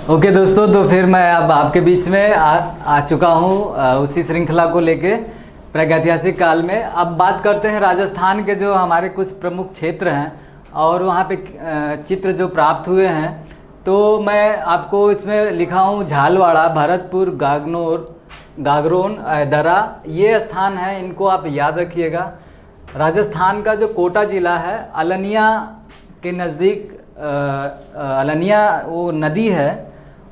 Okay दोस्तों, तो फिर मैं अब आपके बीच में आ चुका हूँ उसी श्रृंखला को लेके प्रागैतिहासिक काल में। अब बात करते हैं राजस्थान के जो हमारे कुछ प्रमुख क्षेत्र हैं और वहाँ पे चित्र जो प्राप्त हुए हैं। तो मैं आपको इसमें लिखा हूँ झालवाड़ा, भरतपुर, गागरोन, दरा, ये स्थान हैं, इनको आप याद रखिएगा। राजस्थान का जो कोटा ज़िला है, अलनिया के नज़दीक अलनिया वो नदी है,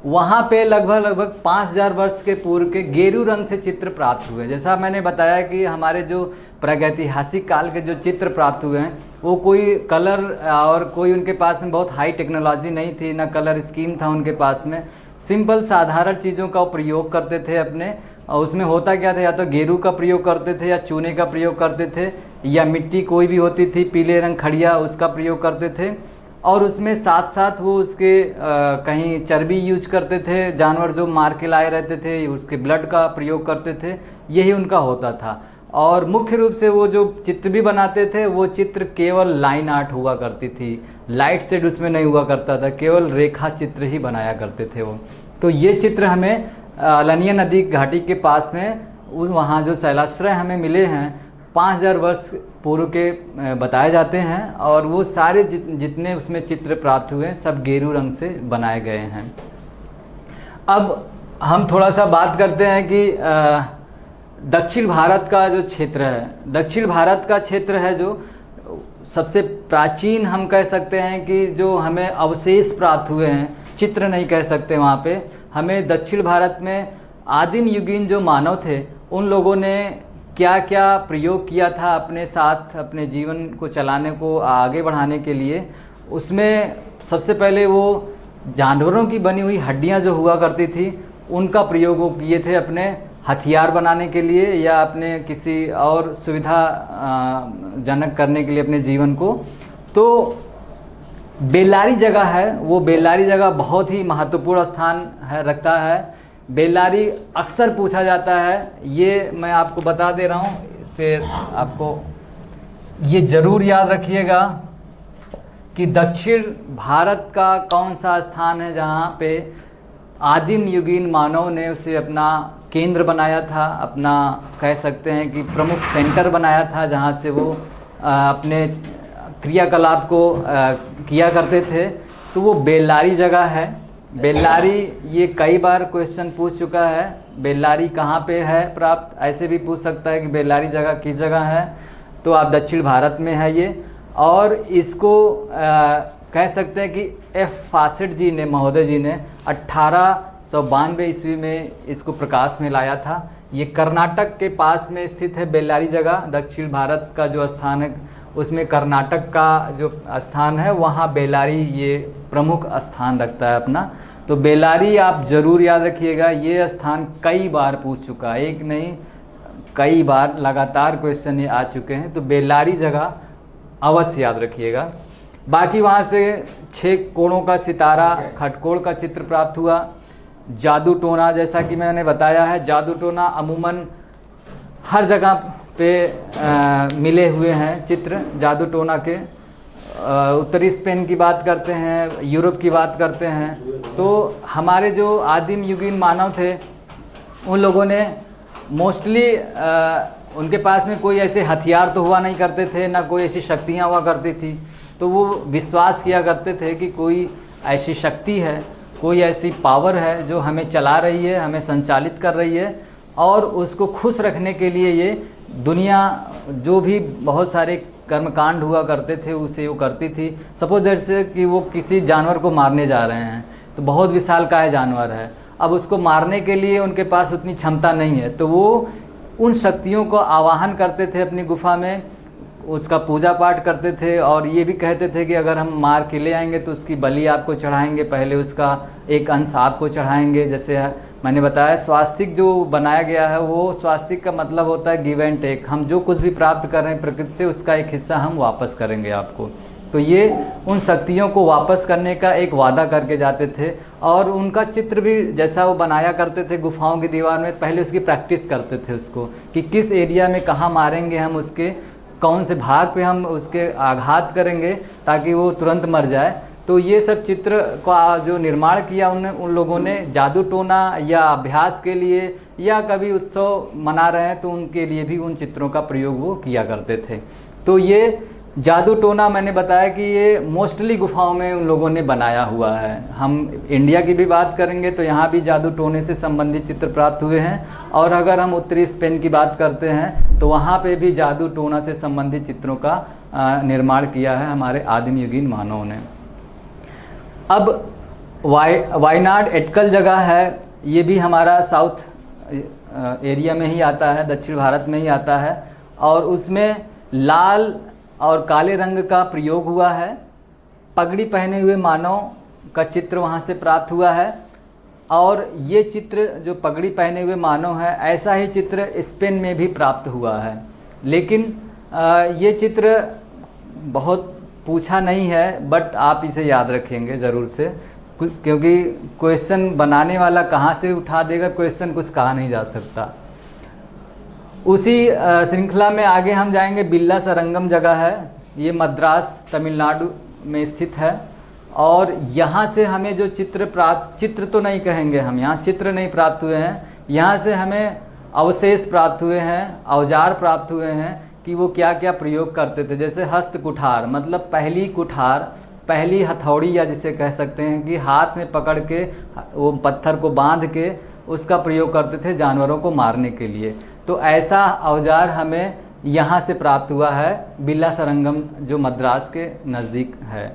वहाँ पे लगभग 5000 वर्ष के पूर्व के गेरू रंग से चित्र प्राप्त हुए। जैसा मैंने बताया कि हमारे जो प्रागैतिहासिक काल के जो चित्र प्राप्त हुए हैं वो कोई कलर और कोई उनके पास में बहुत हाई टेक्नोलॉजी नहीं थी, ना कलर स्कीम था उनके पास में। सिंपल साधारण चीज़ों का प्रयोग करते थे अपने, और उसमें होता क्या था, या तो गेरू का प्रयोग करते थे या चूने का प्रयोग करते थे, या मिट्टी कोई भी होती थी पीले रंग खड़िया, उसका प्रयोग करते थे। और उसमें साथ साथ वो उसके कहीं चर्बी यूज करते थे, जानवर जो मार के लाए रहते थे उसके ब्लड का प्रयोग करते थे, यही उनका होता था। और मुख्य रूप से वो जो चित्र भी बनाते थे वो चित्र केवल लाइन आर्ट हुआ करती थी, लाइट शेड उसमें नहीं हुआ करता था, केवल रेखा चित्र ही बनाया करते थे वो। तो ये चित्र हमें अलनिया नदी घाटी के पास में वहाँ जो शैलाश्रय हमें मिले हैं 5000 वर्ष पूर्व के बताए जाते हैं, और वो सारे जितने उसमें चित्र प्राप्त हुए हैं सब गेरू रंग से बनाए गए हैं। अब हम थोड़ा सा बात करते हैं कि दक्षिण भारत का जो क्षेत्र है, दक्षिण भारत का क्षेत्र है जो सबसे प्राचीन, हम कह सकते हैं कि जो हमें अवशेष प्राप्त हुए हैं, चित्र नहीं कह सकते वहाँ पे, हमें दक्षिण भारत में आदिम युगीन जो मानव थे उन लोगों ने क्या क्या प्रयोग किया था अपने साथ, अपने जीवन को चलाने को आगे बढ़ाने के लिए। उसमें सबसे पहले वो जानवरों की बनी हुई हड्डियां जो हुआ करती थी उनका प्रयोग वो किए थे अपने हथियार बनाने के लिए, या अपने किसी और सुविधा जनक करने के लिए अपने जीवन को। तो बेल्लारी जगह है, वो बेल्लारी जगह बहुत ही महत्वपूर्ण स्थान है रखता है। बेल्लारी अक्सर पूछा जाता है, ये मैं आपको बता दे रहा हूँ, फिर आपको ये ज़रूर याद रखिएगा कि दक्षिण भारत का कौन सा स्थान है जहाँ पे आदिम युगीन मानव ने उसे अपना केंद्र बनाया था, अपना कह सकते हैं कि प्रमुख सेंटर बनाया था, जहाँ से वो अपने क्रियाकलाप को किया करते थे। तो वो बेल्लारी जगह है। बेल्लारी ये कई बार क्वेश्चन पूछ चुका है, बेल्लारी कहाँ पे है प्राप्त, ऐसे भी पूछ सकता है कि बेल्लारी जगह किस जगह है। तो आप दक्षिण भारत में है ये, और इसको कह सकते हैं कि एफ फासेट जी ने, महोदय जी ने 1892 ईस्वी में इसको प्रकाश में लाया था। ये कर्नाटक के पास में स्थित है बेल्लारी जगह। दक्षिण भारत का जो स्थान है उसमें कर्नाटक का जो स्थान है वहाँ बेल्लारी ये प्रमुख स्थान रखता है अपना। तो बेल्लारी आप ज़रूर याद रखिएगा, ये स्थान कई बार पूछ चुका है, एक नहीं कई बार लगातार क्वेश्चन ये आ चुके हैं। तो बेल्लारी जगह अवश्य याद रखिएगा। बाकी वहाँ से 6 कोणों का सितारा, खटकोड़ का चित्र प्राप्त हुआ। जादू टोना, जैसा कि मैंने बताया है, जादू टोना अमूमन हर जगह पे मिले हुए हैं चित्र जादू टोना के। उत्तरी स्पेन की बात करते हैं, यूरोप की बात करते हैं, तो हमारे जो आदिम युगीन मानव थे उन लोगों ने मोस्टली उनके पास में कोई ऐसे हथियार तो हुआ नहीं करते थे, ना कोई ऐसी शक्तियाँ हुआ करती थी। तो वो विश्वास किया करते थे कि कोई ऐसी शक्ति है, कोई ऐसी पावर है जो हमें चला रही है, हमें संचालित कर रही है, और उसको खुश रखने के लिए ये दुनिया जो भी बहुत सारे कर्मकांड हुआ करते थे उसे वो करती थी। सपोज दैट से कि वो किसी जानवर को मारने जा रहे हैं, तो बहुत विशालकाय जानवर है, अब उसको मारने के लिए उनके पास उतनी क्षमता नहीं है, तो वो उन शक्तियों को आवाहन करते थे अपनी गुफा में, उसका पूजा पाठ करते थे, और ये भी कहते थे कि अगर हम मार के ले आएंगे तो उसकी बलि आपको चढ़ाएंगे, पहले उसका एक अंश आपको चढ़ाएंगे। जैसे मैंने बताया स्वास्तिक जो बनाया गया है, वो स्वास्तिक का मतलब होता है गिव एंड टेक, हम जो कुछ भी प्राप्त कर रहे हैं प्रकृति से उसका एक हिस्सा हम वापस करेंगे आपको। तो ये उन शक्तियों को वापस करने का एक वादा करके जाते थे। और उनका चित्र भी जैसा वो बनाया करते थे गुफाओं की दीवार में, पहले उसकी प्रैक्टिस करते थे उसको, कि किस एरिया में कहाँ मारेंगे हम उसके, कौन से भाग पे हम उसके आघात करेंगे ताकि वो तुरंत मर जाए। तो ये सब चित्र का जो निर्माण किया उन लोगों ने जादू टोना या अभ्यास के लिए या कभी उत्सव मना रहे हैं तो उनके लिए भी उन चित्रों का प्रयोग वो किया करते थे। तो ये जादू टोना मैंने बताया कि ये मोस्टली गुफाओं में उन लोगों ने बनाया हुआ है। हम इंडिया की भी बात करेंगे तो यहाँ भी जादू टोने से संबंधित चित्र प्राप्त हुए हैं, और अगर हम उत्तरी स्पेन की बात करते हैं तो वहाँ पे भी जादू टोना से संबंधित चित्रों का निर्माण किया है हमारे आदिम युगीन मानवों ने। अब वायनाड एटकल जगह है, ये भी हमारा साउथ एरिया में ही आता है, दक्षिण भारत में ही आता है, और उसमें लाल और काले रंग का प्रयोग हुआ है। पगड़ी पहने हुए मानव का चित्र वहाँ से प्राप्त हुआ है, और ये चित्र जो पगड़ी पहने हुए मानव है ऐसा ही चित्र स्पेन में भी प्राप्त हुआ है। लेकिन ये चित्र बहुत पूछा नहीं है, बट आप इसे याद रखेंगे ज़रूर से, क्योंकि क्वेश्चन बनाने वाला कहाँ से उठा देगा क्वेश्चन कुछ कहा नहीं जा सकता। उसी श्रृंखला में आगे हम जाएंगे। बिल्ला सरंगम जगह है, ये मद्रास तमिलनाडु में स्थित है, और यहाँ से हमें जो चित्र तो नहीं कहेंगे हम, यहाँ चित्र नहीं प्राप्त हुए हैं, यहाँ से हमें अवशेष प्राप्त हुए हैं, औजार प्राप्त हुए हैं कि वो क्या क्या प्रयोग करते थे। जैसे हस्त कुठार, मतलब पहली कुठार, पहली हथौड़ी, या जिसे कह सकते हैं कि हाथ में पकड़ के वो पत्थर को बांध के उसका प्रयोग करते थे जानवरों को मारने के लिए। तो ऐसा औजार हमें यहाँ से प्राप्त हुआ है, बिल्ला सरंगम जो मद्रास के नज़दीक है।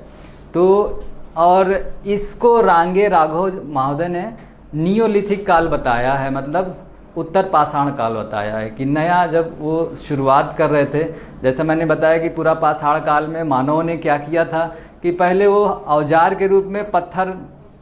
तो और इसको रांगे राघव महोदय ने नियोलिथिक काल बताया है, मतलब उत्तर पाषाण काल बताया है कि नया जब वो शुरुआत कर रहे थे। जैसे मैंने बताया कि पूरा पाषाण काल में मानवों ने क्या किया था कि पहले वो औजार के रूप में पत्थर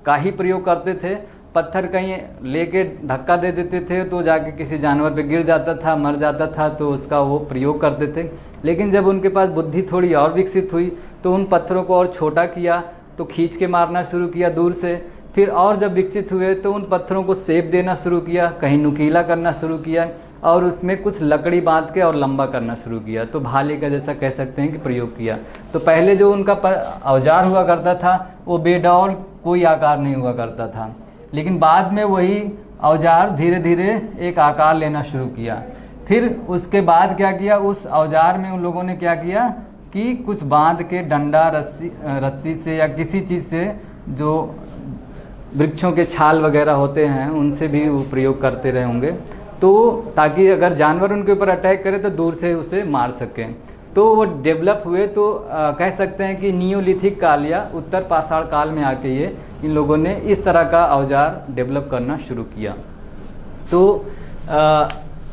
का ही प्रयोग करते थे। पत्थर कहीं लेके धक्का दे देते थे तो जाके किसी जानवर पे गिर जाता था, मर जाता था, तो उसका वो प्रयोग करते थे। लेकिन जब उनके पास बुद्धि थोड़ी और विकसित हुई तो उन पत्थरों को और छोटा किया, तो खींच के मारना शुरू किया दूर से। फिर और जब विकसित हुए तो उन पत्थरों को शेप देना शुरू किया, कहीं नुकीला करना शुरू किया, और उसमें कुछ लकड़ी बांध के और लंबा करना शुरू किया, तो भाले का जैसा कह सकते हैं कि प्रयोग किया। तो पहले जो उनका औजार हुआ करता था वो बेडौल कोई आकार नहीं हुआ करता था, लेकिन बाद में वही औजार धीरे धीरे एक आकार लेना शुरू किया। फिर उसके बाद क्या किया, उस औजार में उन लोगों ने क्या किया कि कुछ बांध के डंडा, रस्सी से या किसी चीज़ से, जो वृक्षों के छाल वगैरह होते हैं उनसे भी वो प्रयोग करते रहे होंगे, तो ताकि अगर जानवर उनके ऊपर अटैक करे तो दूर से उसे मार सकें। तो वो डेवलप हुए। तो कह सकते हैं कि नियोलिथिक काल या उत्तर पाषाण काल में आके ये इन लोगों ने इस तरह का औजार डेवलप करना शुरू किया। तो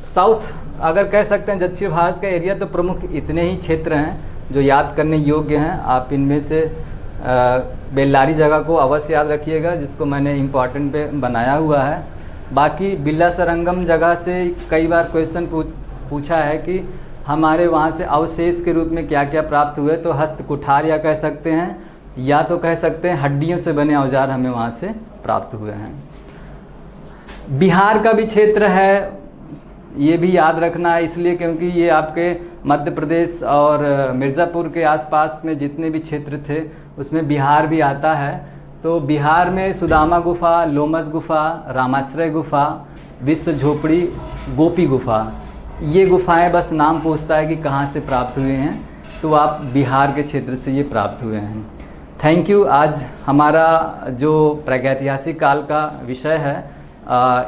साउथ अगर कह सकते हैं दक्षिण भारत का एरिया, तो प्रमुख इतने ही क्षेत्र हैं जो याद करने योग्य हैं। आप इनमें से बेल्लारी जगह को अवश्य याद रखिएगा, जिसको मैंने इम्पॉर्टेंट पे बनाया हुआ है। बाकी बिल्ला सरंगम जगह से कई बार क्वेश्चन पूछा है कि हमारे वहाँ से अवशेष के रूप में क्या क्या प्राप्त हुए, तो हस्त कुठार या कह सकते हैं, या तो कह सकते हैं हड्डियों से बने औजार हमें वहाँ से प्राप्त हुए हैं। बिहार का भी क्षेत्र है, ये भी याद रखना है इसलिए क्योंकि ये आपके मध्य प्रदेश और मिर्ज़ापुर के आसपास में जितने भी क्षेत्र थे उसमें बिहार भी आता है। तो बिहार में सुदामा गुफा, लोमस गुफा, रामाश्रय गुफा, विश्व झोपड़ी, गोपी गुफा, ये गुफाएं बस नाम पूछता है कि कहाँ से प्राप्त हुए हैं, तो आप बिहार के क्षेत्र से ये प्राप्त हुए हैं। Thank you. आज हमारा जो प्रागैतिहासिक काल का विषय है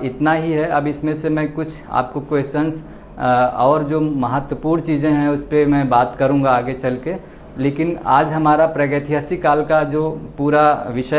इतना ही है। अब इसमें से मैं कुछ आपको क्वेश्चंस और जो महत्वपूर्ण चीज़ें हैं उस पर मैं बात करूंगा आगे चल के, लेकिन आज हमारा प्रागैतिहासिक काल का जो पूरा विषय